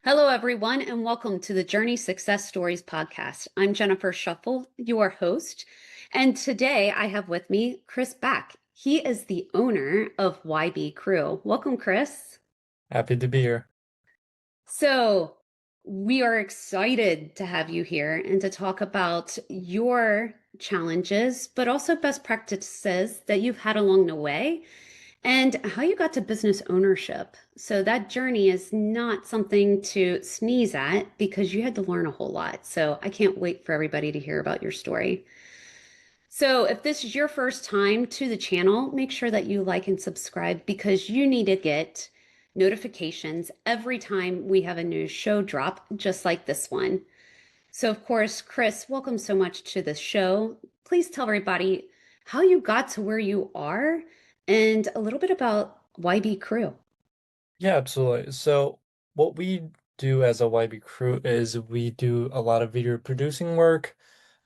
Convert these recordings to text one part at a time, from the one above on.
Hello, everyone, and welcome to the Journey Success Stories podcast. I'm Jennifer Shuffle, your host, and today I have with me Chris Baek. He is the owner of YB Crew. Welcome, Chris. Happy to be here. So, we are excited to have you here and to talk about your challenges, but also best practices that you've had along the way and how you got to business ownership. So that journey is not something to sneeze at because you had to learn a whole lot. So I can't wait for everybody to hear about your story. So if this is your first time to the channel, make sure that you like and subscribe because you need to get notifications every time we have a new show drop, just like this one. So of course, Chris, welcome so much to the show. Please tell everybody how you got to where you are and a little bit about YB Crew. Yeah, absolutely. So what we do as a YB crew is we do a lot of video producing work.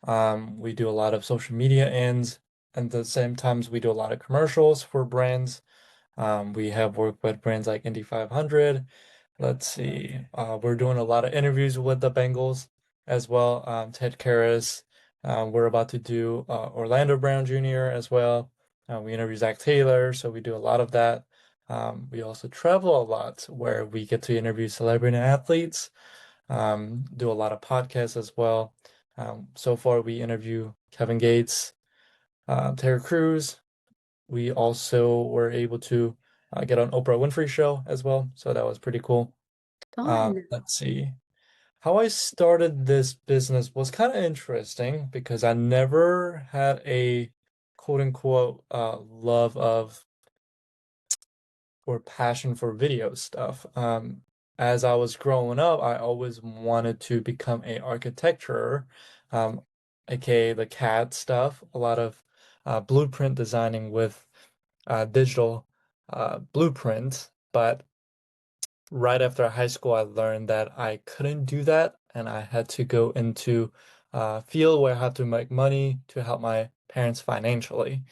We do a lot of social media and at the same times we do a lot of commercials for brands. We have worked with brands like Indy 500. Let's see. We're doing a lot of interviews with the Bengals as well. Ted Karras. We're about to do Orlando Brown Jr. as well. We interview Zach Taylor, so we do a lot of that. We also travel a lot where we get to interview celebrity athletes, do a lot of podcasts as well. So far, we interview Kevin Gates, Terry Crews. We also were able to get on Oprah Winfrey show as well, so that was pretty cool. Fun. Let's see. How I started this business was kind of interesting because I never had a quote unquote love of or passion for video stuff. As I was growing up, I always wanted to become a architecture, um, aka the CAD stuff, a lot of blueprint designing with digital blueprints. But right after high school, I learned that I couldn't do that, and I had to go into a field where I had to make money to help my parents financially.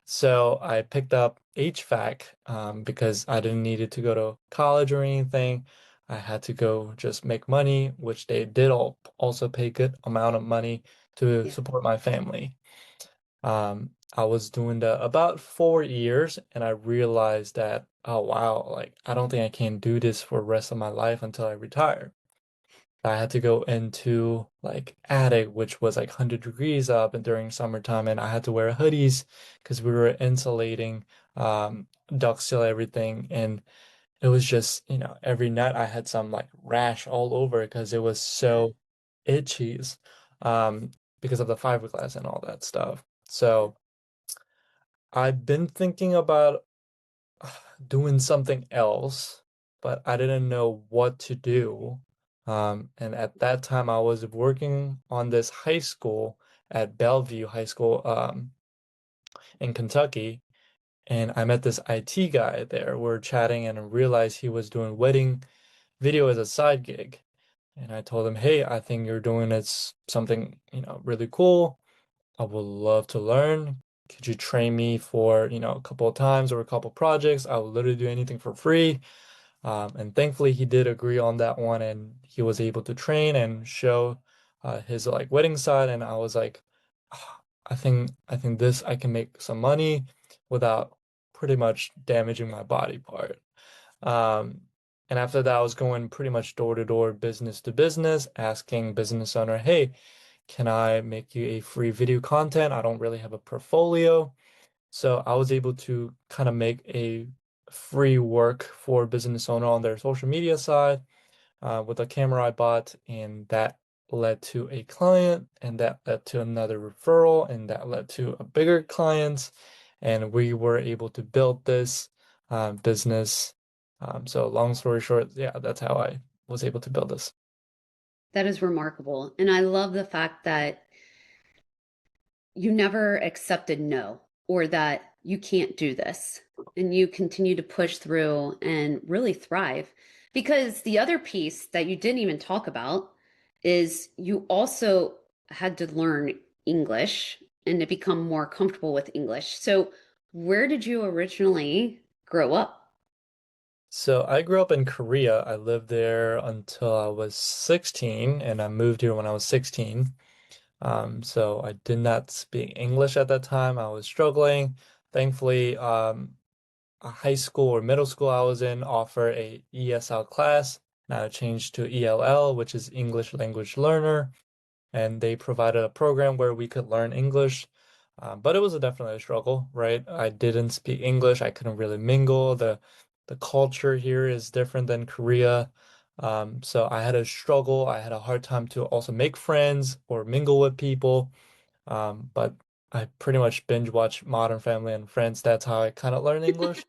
So I picked up HVAC because I didn't need it to go to college or anything. I had to go just make money, which they did also pay good amount of money to Yeah. support my family. I was doing that about 4 years and I realized that, oh wow, like I don't think I can do this for the rest of my life until I retire. I had to go into like attic, which was like 100 degrees up and during summertime, and I had to wear hoodies because we were insulating, duct seal everything, and it was just, every night I had some like rash all over because it was so itchy, um, because of the fiberglass and all that stuff. So I've been thinking about doing something else, but I didn't know what to do. And at that time, I was working on this high school at Bellevue High School, in Kentucky, and I met this IT guy there. We're chatting, and I realized he was doing wedding video as a side gig. And I told him, "Hey, I think you're doing it's something, really cool. I would love to learn. Could you train me for, a couple of times or a couple of projects? I will literally do anything for free." And thankfully he did agree on that one and he was able to train and show his like wedding side. And I was like, "Ah, I think this I can make some money without pretty much damaging my body part." Um, and after that, I was going pretty much door to door, business to business, asking business owner, "Hey, can I make you a free video content? I don't really have a portfolio." So I was able to kind of make a free work for business owner on their social media side with a camera I bought, and that led to a client, and that led to another referral, and that led to a bigger client, and we were able to build this business. So long story short, yeah, that's how I was able to build this. That is remarkable. And I love the fact that you never accepted no or that you can't do this. And you continue to push through and really thrive. Because the other piece that you didn't even talk about is you also had to learn English and to become more comfortable with English. So, where did you originally grow up? So I grew up in Korea. I lived there until I was 16, and I moved here when I was 16. So I did not speak English at that time. I was struggling. Thankfully, a high school or middle school I was in offered a ESL class. Now I changed to ELL, which is English Language Learner, and they provided a program where we could learn English. But it was definitely a struggle, right? I didn't speak English. I couldn't really mingle. The culture here is different than Korea. So I had a struggle. I had a hard time to also make friends or mingle with people. But I pretty much binge watch Modern Family and Friends. That's how I kind of learned English.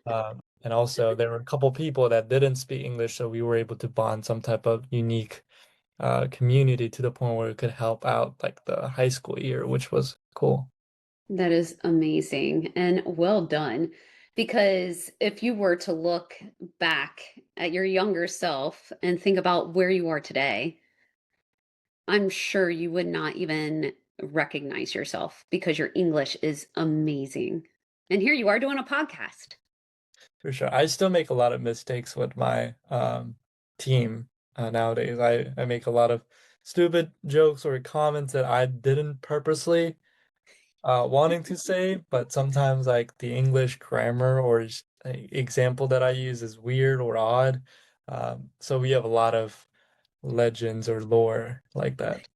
And also, there were a couple people that didn't speak English, so we were able to bond some type of unique community to the point where it could help out like the high school year, which was cool. That is amazing and well done. Because if you were to look back at your younger self and think about where you are today, I'm sure you would not even recognize yourself because your English is amazing. And here you are doing a podcast. For sure. I still make a lot of mistakes with my team nowadays. I make a lot of stupid jokes or comments that I didn't purposely wanting to say, but sometimes like the English grammar or example that I use is weird or odd. So we have a lot of legends or lore like that.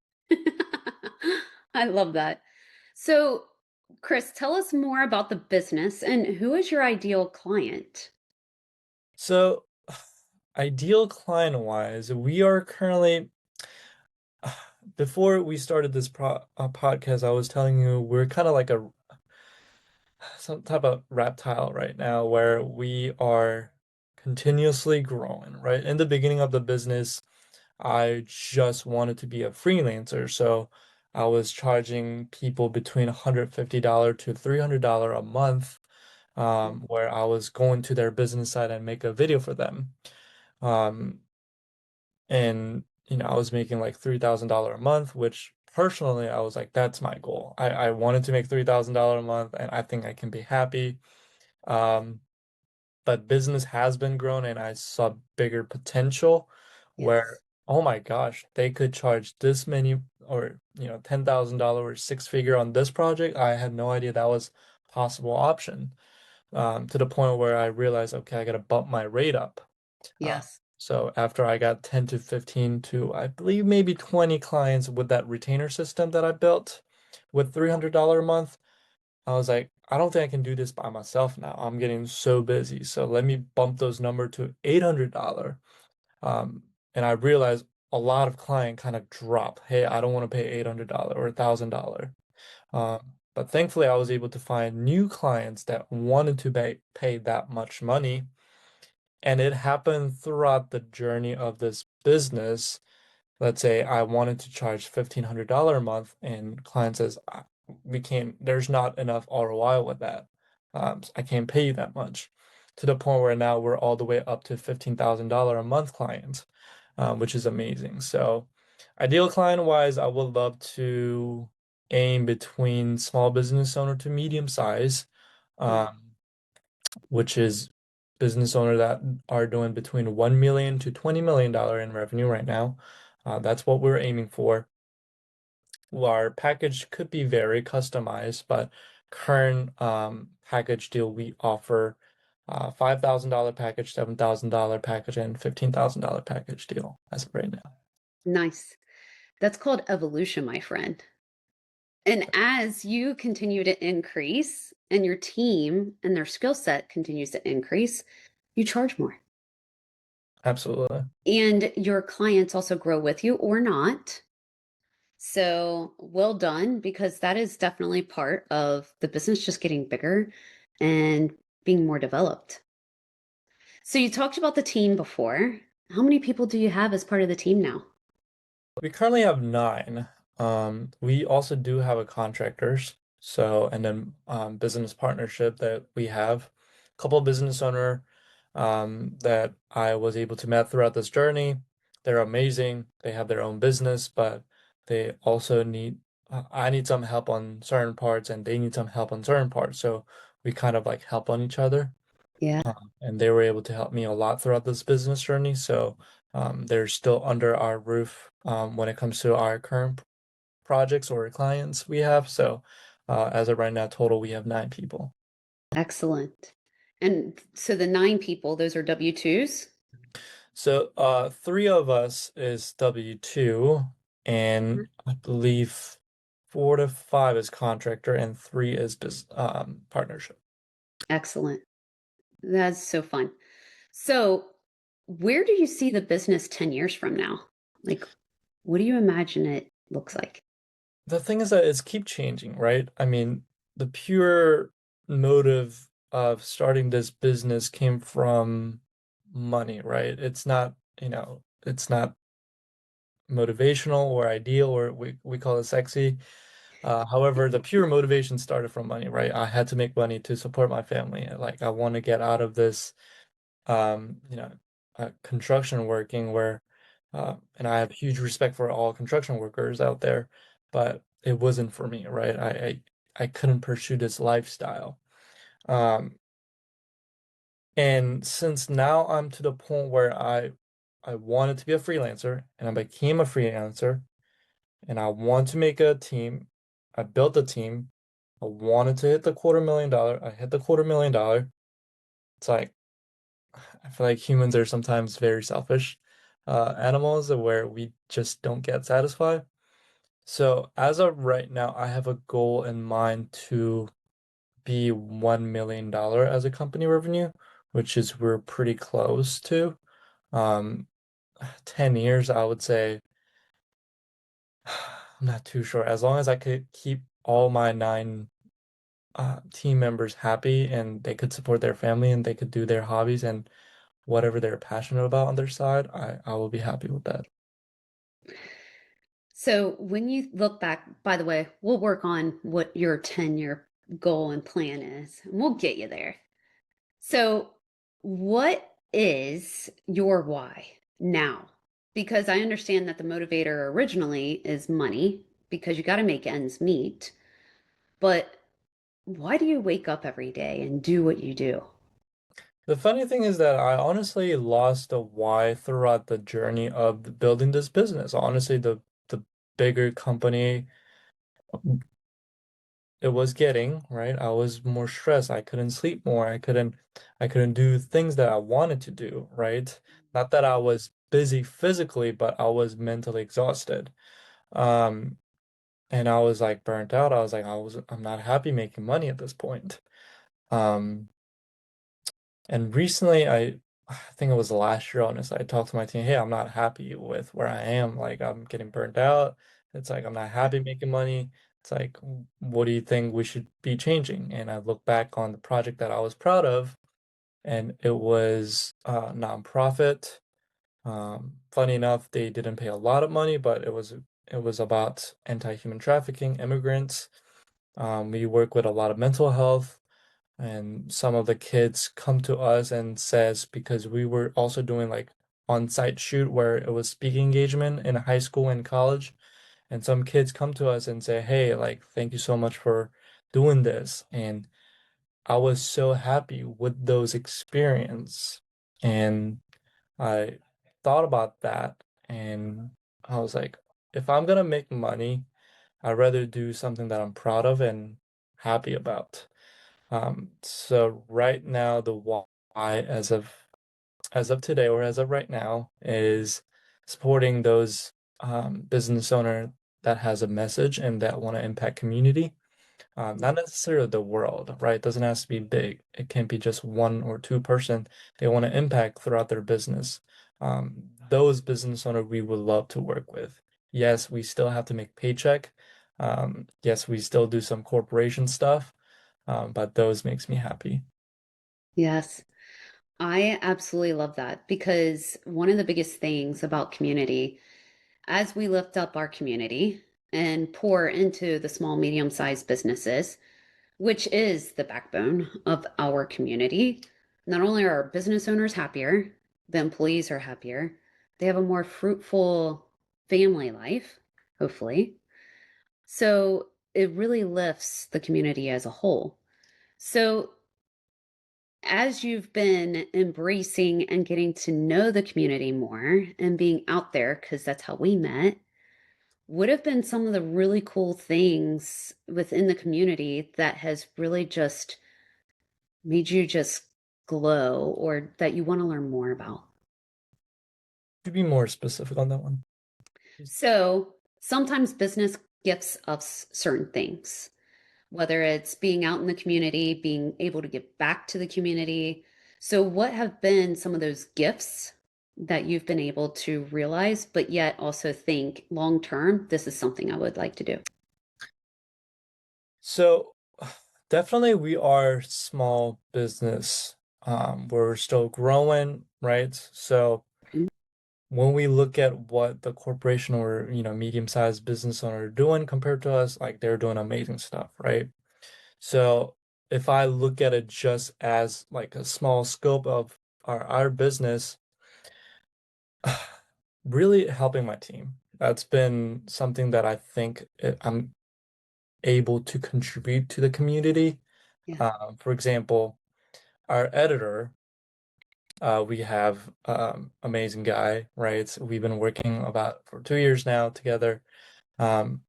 I love that. So, Chris, tell us more about the business and who is your ideal client? So, ideal client wise, we are currently, before we started this podcast, I was telling you we're kind of like a some type of reptile right now where we are continuously growing, right? In the beginning of the business, I just wanted to be a freelancer. So I was charging people between $150 to $300 a month, where I was going to their business site and make a video for them. Um, and I was making like $3,000 a month, which personally I was like, that's my goal. I wanted to make $3,000 a month, and I think I can be happy. Um, but business has been grown, and I saw bigger potential where, Yes. oh my gosh, they could charge this many or $10,000 six figure on this project. I had no idea that was possible option. To the point where I realized, okay, I gotta bump my rate up. Uh, Yes. so after I got 10 to 15 to I believe maybe 20 clients with that retainer system that I built with $300 a month, I was like, I don't think I can do this by myself now. I'm getting so busy. So let me bump those number to $800. Um, and I realized a lot of client kind of drop. Hey, I don't want to pay $800 or $1,000. But thankfully, I was able to find new clients that wanted to pay that much money. And it happened throughout the journey of this business. Let's say I wanted to charge $1,500 a month, and client says, we can't, there's not enough ROI with that. So I can't pay you that much. To the point where now we're all the way up to $15,000 a month clients, which is amazing. So, ideal client wise, I would love to aim between small business owner to medium size. Mm. Um, which is business owner that are doing between 1 million to $20 million in revenue right now. That's what we're aiming for. Well, our package could be very customized, but current package deal we offer $5,000 package, $7,000 package, and $15,000 package deal as of right now. Nice. That's called evolution, my friend. And as you continue to increase and your team and their skill set continues to increase, you charge more. Absolutely. And your clients also grow with you or not. So well done, because that is definitely part of the business just getting bigger and being more developed. So you talked about the team before. How many people do you have as part of the team now? We currently have nine. We also do have a contractors. So, and then business partnership that we have. A couple of business owner that I was able to meet throughout this journey. They're amazing. They have their own business, but they also need, I need some help on certain parts and they need some help on certain parts. So we kind of like help on each other. Yeah. And they were able to help me a lot throughout this business journey. So they're still under our roof when it comes to our current projects or clients we have. So as of right now, total, we have 9 people. Excellent. And so the 9 people, those are W-2s? So 3 of us is W2, and I believe 4 to 5 is contractor, and 3 is partnership. Excellent. That's so fun. So, where do you see the business 10 years from now? Like, what do you imagine it looks like? The thing is that it's keep changing, right? I mean, the pure motive of starting this business came from money, right? It's not, it's not motivational or ideal, or we call it sexy. However, the pure motivation started from money, right? I had to make money to support my family. Like I want to get out of this, um, you know, construction working where, and I have huge respect for all construction workers out there, but it wasn't for me, right? I couldn't pursue this lifestyle. Um, and since now I'm to the point where I wanted to be a freelancer and I became a freelancer and I want to make a team. I built a team. I wanted to hit the $250,000. I hit the $250,000. It's like I feel like humans are sometimes very selfish animals where we just don't get satisfied. So as of right now, I have a goal in mind to be $1 million as a company revenue, which is we're pretty close to. Um, 10 years, I would say. I'm not too sure. As long as I could keep all my 9 team members happy and they could support their family and they could do their hobbies and whatever they're passionate about on their side, I will be happy with that. So, when you look back, by the way, we'll work on what your 10-year goal and plan is, and we'll get you there. So, what is your why now? Because I understand that the motivator originally is money because you got to make ends meet. But why do you wake up every day and do what you do? The funny thing is that I honestly lost the why throughout the journey of building this business. Honestly, the bigger company it was getting, right? I was more stressed. I couldn't sleep more. I couldn't do things that I wanted to do, right? Not that I was busy physically, but I was mentally exhausted. Um, and I was like burnt out. I'm not happy making money at this point. Um, and recently I think it was last year, honestly, I talked to my team, hey, I'm not happy with where I am. Like I'm getting burnt out. It's like I'm not happy making money. It's like, what do you think we should be changing? And I look back on the project that I was proud of, and it was a nonprofit. Funny enough, they didn't pay a lot of money, but it was about anti-human trafficking, immigrants. We work with a lot of mental health, and some of the kids come to us and says because we were also doing like on-site shoot where it was speaking engagement in high school and college, and some kids come to us and say, "Hey, like thank you so much for doing this." And I was so happy with those experience, and I thought about that, and I was like, if I'm gonna make money, I'd rather do something that I'm proud of and happy about. So right now, the why as of today or as of right now is supporting those business owner that has a message and that want to impact community. Not necessarily the world, right? It doesn't have to be big. It can be just 1 or 2 person they want to impact throughout their business. Those business owners we would love to work with. Yes, we still have to make paycheck. Yes, we still do some corporation stuff, but those makes me happy. Yes, I absolutely love that because one of the biggest things about community, as we lift up our community and pour into the small, medium-sized businesses, which is the backbone of our community, not only are our business owners happier, the employees are happier, they have a more fruitful family life, hopefully. So it really lifts the community as a whole. So as you've been embracing and getting to know the community more and being out there, because that's how we met, what have been some of the really cool things within the community that has really just made you just glow or that you want to learn more about? To be more specific on that one. So sometimes business gifts us certain things, whether it's being out in the community, being able to give back to the community. So, what have been some of those gifts that you've been able to realize, but yet also think long term, this is something I would like to do? So definitely we are small business. We're still growing, right? So Mhm. when we look at what the corporation or medium-sized business owner are doing compared to us, like they're doing amazing stuff, right? So if I look at it just as like a small scope of our business, really helping my team. That's been something that I think I'm able to contribute to the community. Yeah. For example, our editor, we have amazing guy, right? We've been working about for 2 years now together. Um,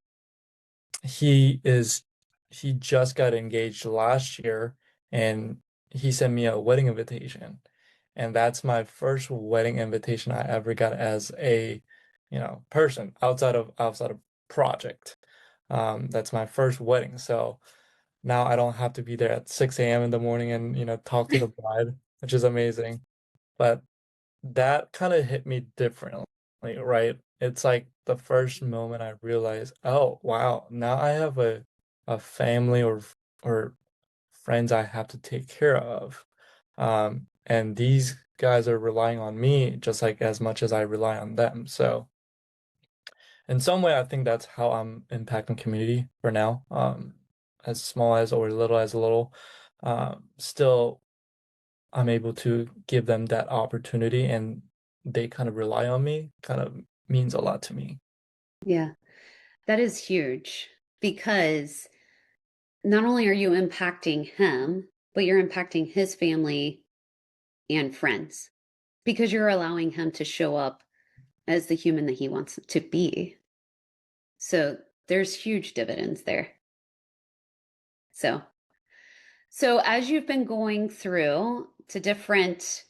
he is he just got engaged last year, and he sent me a wedding invitation. And that's my first wedding invitation I ever got as a, person outside of project. That's my first wedding. So now I don't have to be there at 6 a.m. in the morning and, talk to the bride, which is amazing. But that kind of hit me differently, right? It's like the first moment I realized, oh wow, now I have a family or friends I have to take care of. And these guys are relying on me just like as much as I rely on them. So in some way, I think that's how I'm impacting community for now. As small as or little as little. Still I'm able to give them that opportunity and they kind of rely on me, kind of means a lot to me. Yeah. That is huge because not only are you impacting him, but you're impacting his family and friends because you're allowing him to show up as the human that he wants to be. So there's huge dividends there. So, so as you've been going through to different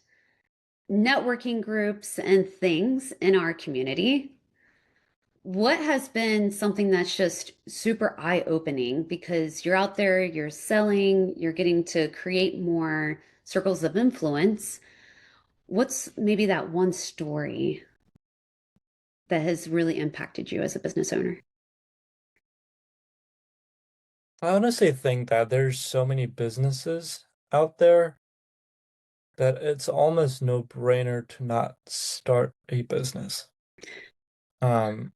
networking groups and things in our community, what has been something that's just super eye-opening because you're out there, you're selling, you're getting to create more circles of influence. What's maybe that one story that has really impacted you as a business owner? I honestly think that there's so many businesses out there that it's almost no-brainer to not start a business. Um,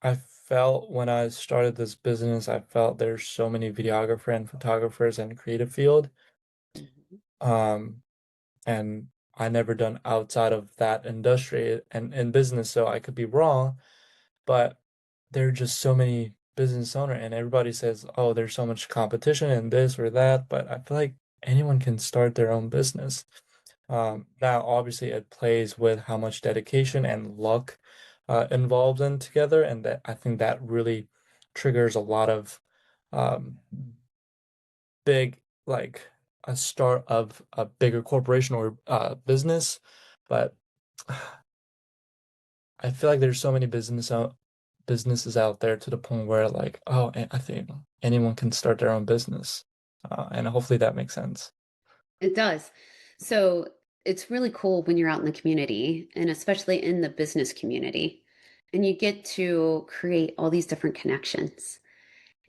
I felt when I started this business, I felt there's so many videographer and photographers in creative field. Mhm. Um, and I never done outside of that industry and in business, so I could be wrong, but there are just so many business owner and everybody says, oh, there's so much competition in this or that, but I feel like anyone can start their own business. Now, obviously, it plays with how much dedication and luck involved in together, and that I think that really triggers a lot of um, big, like a start of a bigger corporation or business. But I feel like there's so many businesses out there to the point where like, oh, I think anyone can start their own business, and hopefully that makes sense. It does. So it's really cool when you're out in the community and especially in the business community, and you get to create all these different connections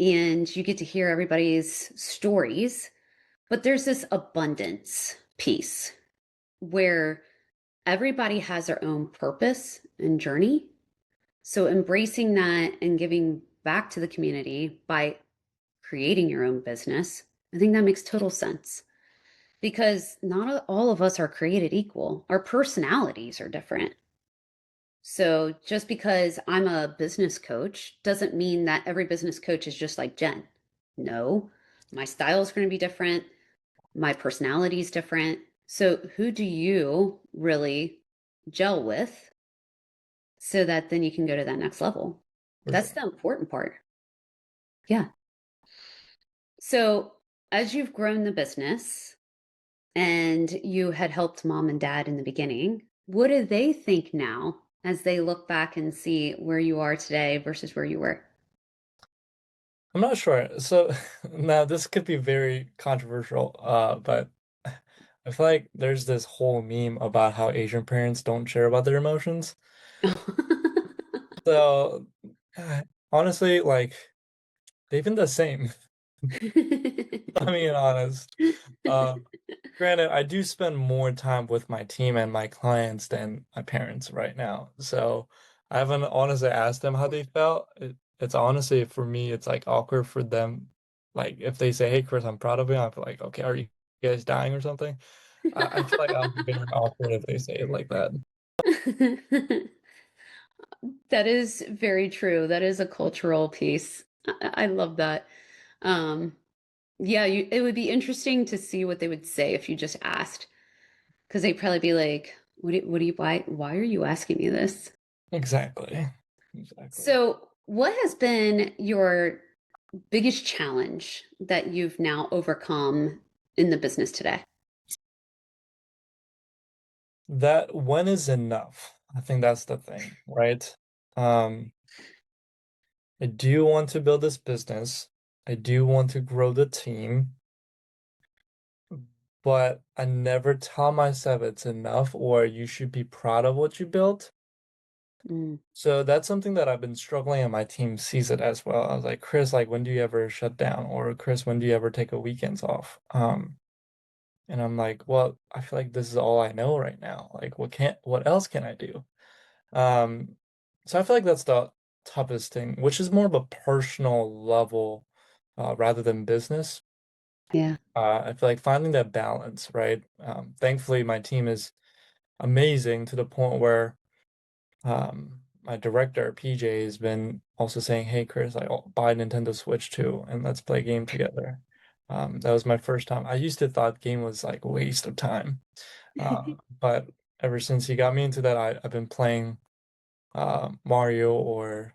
and you get to hear everybody's stories. But there's this abundance piece where everybody has their own purpose and journey. So embracing that and giving back to the community by creating your own business, I think that makes total sense because not all of us are created equal. Our personalities are different. So just because I'm a business coach doesn't mean that every business coach is just like Jen. No, my style is going to be different. My personality is different. So, who do you really gel with so that then you can go to that next level? for That's sure. the important part. Yeah. So, as you've grown the business and you had helped mom and dad in the beginning, what do they think now as they look back and see where you are today versus where you were? I'm not sure. So now this could be very controversial, but I feel like there's this whole meme about how Asian parents don't share about their emotions. So honestly, like they've been the same. I mean, honest. Um, Granted, I do spend more time with my team and my clients than my parents right now. So I haven't honestly asked them how they felt. It's honestly for me, it's like awkward for them. Like if they say, "Hey, Chris, I'm proud of you," I feel like, "Okay, are you guys dying or something?" I feel like I'll be very awkward if they say it like that. That is very true. That is a cultural piece. I love that. Um, yeah, it would be interesting to see what they would say if you just asked, because they'd probably be like, why are you asking me this?" Exactly. Exactly. So, what has been your biggest challenge that you've now overcome in the business today? That when is enough? I think that's the thing, right? Um, I do want to build this business. I do want to grow the team, but I never tell myself it's enough or you should be proud of what you built. Mm, So that's something that I've been struggling and my team sees it as well. I was like, Chris, like when do you ever shut down? Or Chris, when do you ever take a weekends off? And I'm like, well, I feel like this is all I know right now. Like what else can I do? Um, so I feel like that's the toughest thing, which is more of a personal level rather than business. yeah. I feel like finding that balance, right? Thankfully, my team is amazing to the point where my director, PJ, has been also saying, "Hey, Chris, I'll buy a Nintendo Switch too, and let's play a game together." That was my first time. I used to thought game was like a waste of time, but ever since he got me into that, I've been playing Mario or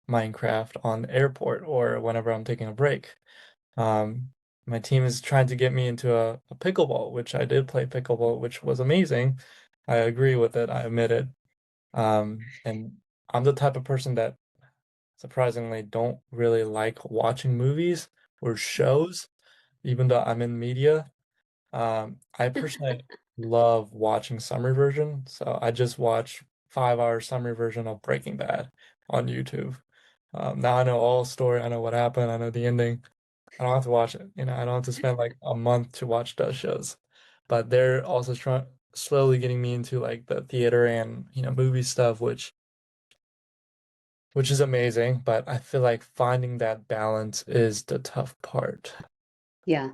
Minecraft on the airport or whenever I'm taking a break. My team is trying to get me into a pickleball, which I did play pickleball, which was amazing. I agree with it. I admit it. And I'm the type of person that surprisingly don't really like watching movies or shows, even though I'm in media. I personally love watching summary version, so I just watch 5 hour summary version of Breaking Bad on YouTube. Now I know all story, I know what happened, I know the ending. I don't have to watch it. I don't have to spend like a month to watch those shows. But they're also trying slowly getting me into like the theater and movie stuff, which is amazing. But I feel like finding that balance is the tough part. Yeah.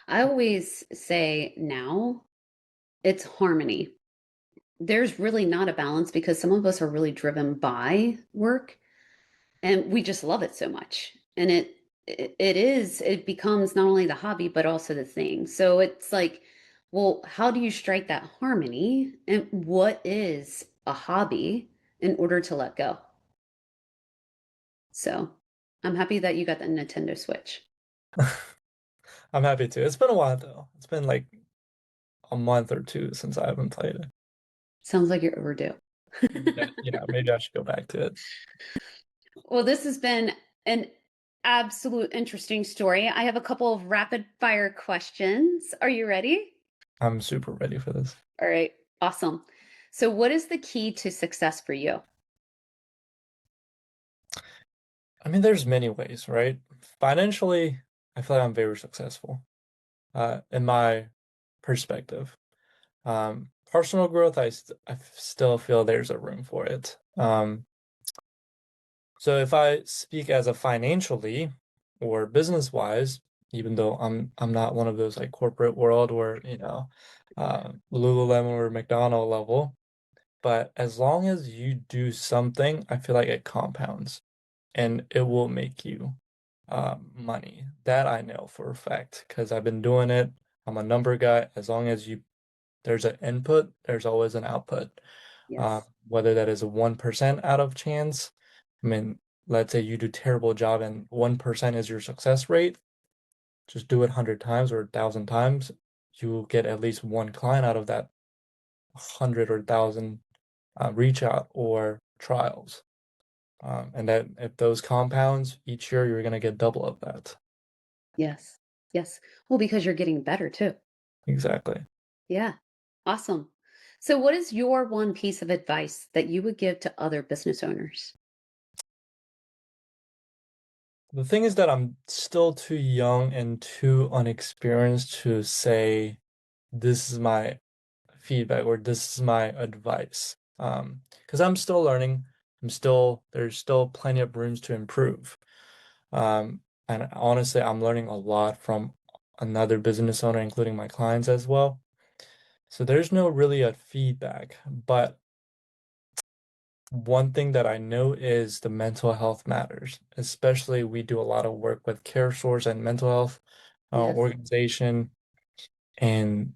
I always say now it's harmony. There's really not a balance because some of us are really driven by work and we just love it so much. And it becomes not only the hobby but also the thing. So it's like, well, how do you strike that harmony? And what is a hobby in order to let go? So I'm happy that you got the Nintendo Switch. I'm happy to. It's been a while though. It's been like a month or two since I haven't played it. Sounds like you're overdue. Maybe I should go back to it. Well, this has been an absolute interesting story. I have a couple of rapid fire questions. Are you ready? I'm super ready for this. All right, awesome. So, what is the key to success for you? I mean, there's many ways, right? Financially, I feel like I'm very successful, in my perspective. Personal growth, I still feel there's a room for it. So if I speak as a financially or business wise, even though I'm not one of those like corporate world or Lululemon or McDonald level, but as long as you do something, I feel like it compounds and it will make you money. That I know for a fact because I've been doing it. I'm a number guy. As long as there's an input, there's always an output. Yes. Whether that is a 1% out of chance. I mean, let's say you do terrible job and 1% is your success rate. Just do it 100 times or 1,000 times. You will get at least one client out of that 100 or 1,000 reach out or trials. And that if those compounds each year, you're going to get double of that. Yes. Yes. Well, because you're getting better too. Exactly. Yeah. Awesome. So, what is your one piece of advice that you would give to other business owners? The thing is that I'm still too young and too unexperienced to say this is my feedback or this is my advice. Because I'm still learning. There's still plenty of rooms to improve. And honestly, I'm learning a lot from another business owner, including my clients as well. So there's no really a feedback, but one thing that I know is the mental health matters. Especially we do a lot of work with care source and mental health Yes. organization, and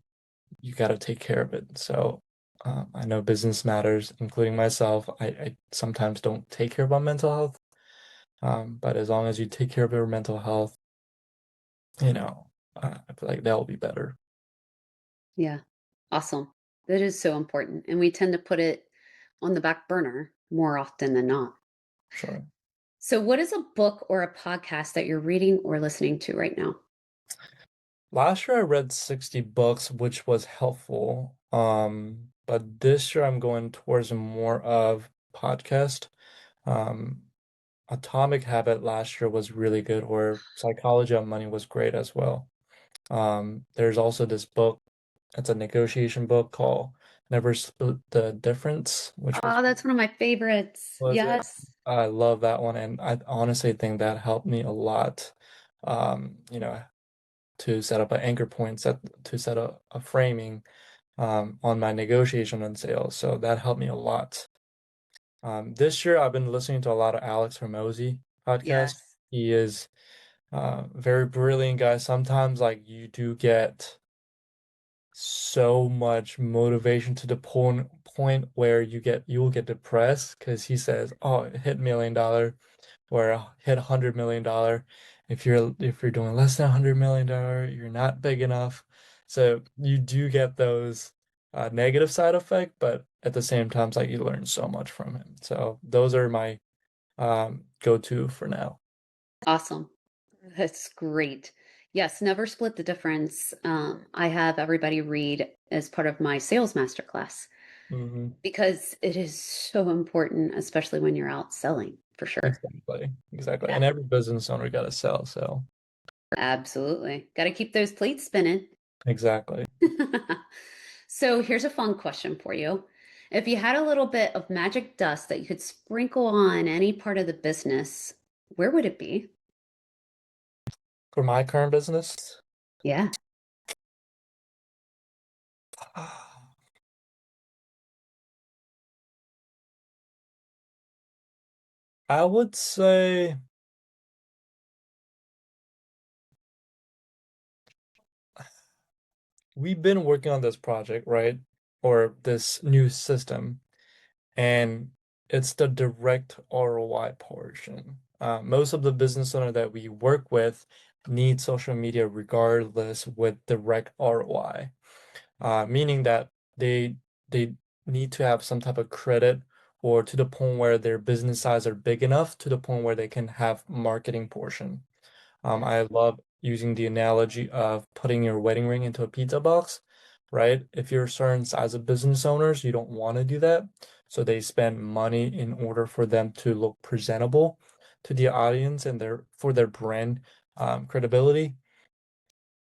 you got to take care of it. So I know business matters, including myself. I sometimes don't take care of my mental health, but as long as you take care of your mental health, you know, I feel like that will be better. Yeah. Awesome. That is so important. And we tend to put it on the back burner more often than not. Sure. So, what is a book or a podcast that you're reading or listening to right now? Last year I read 60 books, which was helpful. But this year I'm going towards more of podcast. Um, Atomic Habit last year was really good, or Psychology of Money was great as well. There's also this book, it's a negotiation book called Never Split the Difference, which Oh, that's one of my favorites. was it? Yes. I love that one, and I honestly think that helped me a lot. To set up an anchor point, to set a framing on my negotiation and sales. So that helped me a lot. This year I've been listening to a lot of Alex Hormozy podcast. Yes. He is very brilliant guy. Sometimes like you do get so much motivation to the point where you will get depressed because he says, "Oh, hit $1 million or hit $100 million. If you're doing less than $100 million, you're not big enough." So you do get those negative side effect, but at the same time, it's like you learn so much from him. So those are my go-to for now. Awesome. That's great. Yes, never split the difference. I have everybody read as part of my sales masterclass Hmm. because it is so important, especially when you're out selling, for sure. Exactly. Exactly. Yeah, And every business owner got to sell. So absolutely. Got to keep those plates spinning. exactly. So here's a fun question for you. If you had a little bit of magic dust that you could sprinkle on any part of the business, where would it be? For my current business, Yeah. I would say we've been working on this project, right? Or this new system, and it's the direct ROI portion. Most of the business owner that we work with need social media regardless with direct ROI, meaning that they need to have some type of credit or to the point where their business size are big enough to the point where they can have marketing portion. Yes. I love using the analogy of putting your wedding ring into a pizza box, right? If you're a certain size of business owners, you don't want to do that. So they spend money in order for them to look presentable to the audience and for their brand credibility.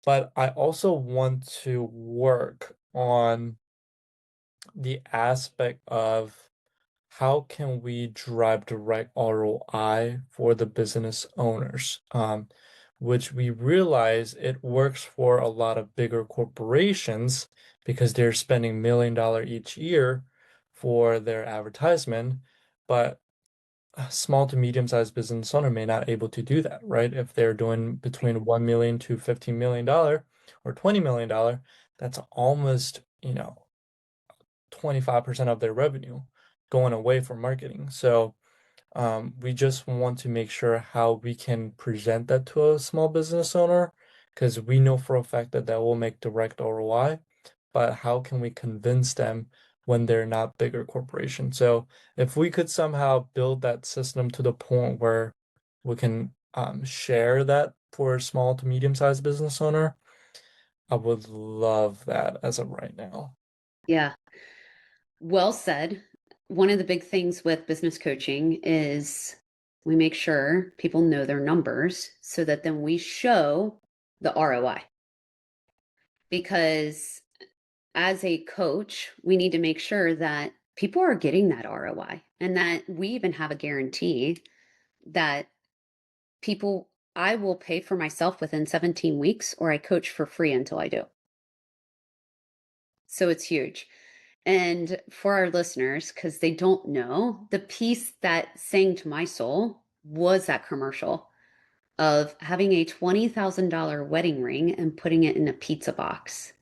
But I also want to work on the aspect of how can we drive direct ROI for the business owners, which we realize it works for a lot of bigger corporations because they're spending $1 million each year for their advertisement, but a small to medium-sized business owner may not able to do that, right? If they're doing between $1 million to $15 million, or $20 million, that's almost, 25% of their revenue going away for marketing. So we just want to make sure how we can present that to a small business owner because we know for a fact that that will make direct ROI. But how can we convince them when they're not bigger corporations? So if we could somehow build that system to the point where we can share that for a small to medium-sized business owner, I would love that as of right now. Yeah, well said. One of the big things with business coaching is we make sure people know their numbers so that then we show the ROI. Because as a coach, we need to make sure that people are getting that ROI and that we even have a guarantee that people, I will pay for myself within 17 weeks or I coach for free until I do. So it's huge. And for our listeners, because they don't know, the piece that sang to my soul was that commercial of having a $20,000 wedding ring and putting it in a pizza box.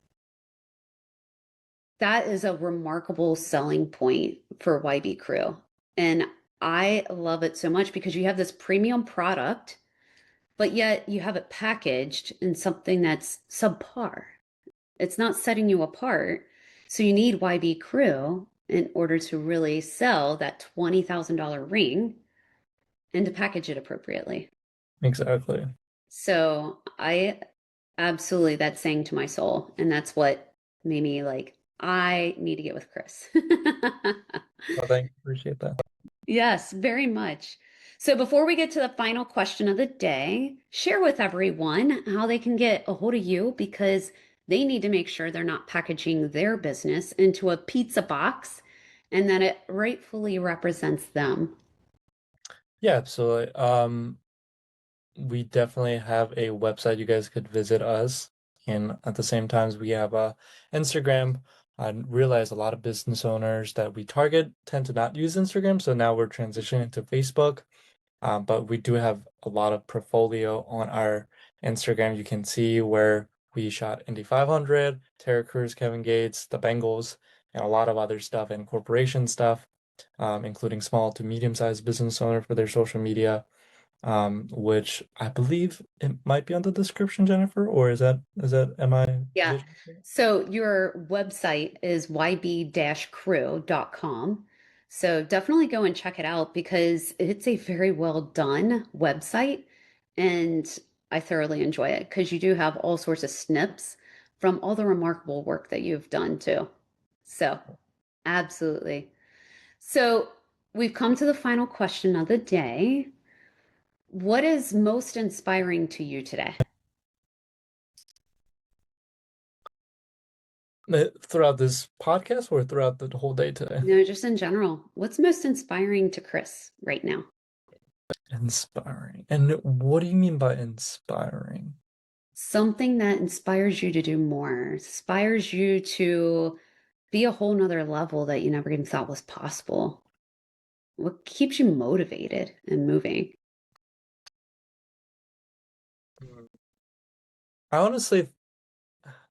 That is a remarkable selling point for YB Crew. And I love it so much because you have this premium product, but yet you have it packaged in something that's subpar. It's not setting you apart. So you need YB Crew in order to really sell that $20,000 ring and to package it appropriately. Exactly. So I absolutely, that's saying to my soul. And that's what made me like, I need to get with Chris. Well, thank you. Appreciate that. Yes, very much. So before we get to the final question of the day, share with everyone how they can get a hold of you because they need to make sure they're not packaging their business into a pizza box and that it rightfully represents them. Yeah, absolutely. We definitely have a website you guys could visit us. And at the same times, we have a Instagram. I realize a lot of business owners that we target tend to not use Instagram, so now we're transitioning to Facebook. But we do have a lot of portfolio on our Instagram. You can see where we shot Indy 500, Terra Crews, Kevin Gates, the Bengals, and a lot of other stuff and corporation stuff, including small to medium-sized business owner for their social media, which I believe it might be on the description, Jennifer, or is that am I Yeah. vision? So your website is yb-crew.com. So definitely go and check it out because it's a very well done website. And I thoroughly enjoy it because you do have all sorts of snips from all the remarkable work that you've done too. So absolutely. So we've come to the final question of the day. What is most inspiring to you today? Throughout this podcast or throughout the whole day today? No, just in general. What's most inspiring to Chris right now? Inspiring. And what do you mean by inspiring? Something that inspires you to do more, inspires you to be a whole nother level that you never even thought was possible. What keeps you motivated and moving? Mm. I honestly,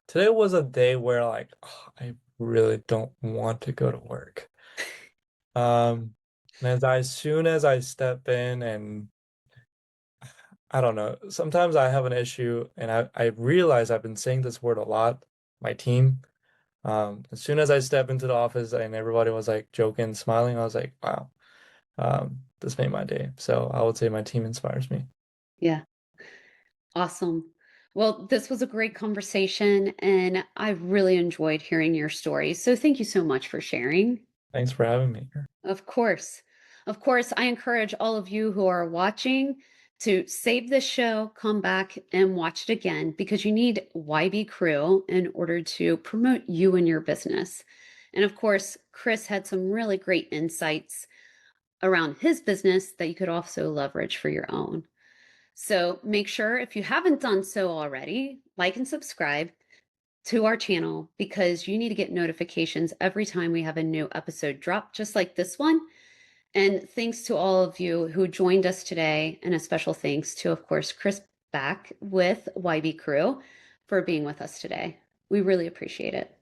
today was a day where like I really don't want to go to work. Um, as soon as I step in and I don't know, sometimes I have an issue and I realize I've been saying this word a lot, my team. As soon as I step into the office and everybody was like joking, smiling, I was like, wow, this made my day. So I would say my team inspires me. Yeah, awesome. Well, this was a great conversation and I really enjoyed hearing your story. So thank you so much for sharing. Thanks for having me here. Of course. Of course, I encourage all of you who are watching to save this show, come back and watch it again because you need YB Crew in order to promote you and your business. And of course, Chris had some really great insights around his business that you could also leverage for your own. So make sure if you haven't done so already, like and subscribe to our channel because you need to get notifications every time we have a new episode drop, just like this one. And thanks to all of you who joined us today. And a special thanks to, of course, Chris back with YB Crew for being with us today. We really appreciate it.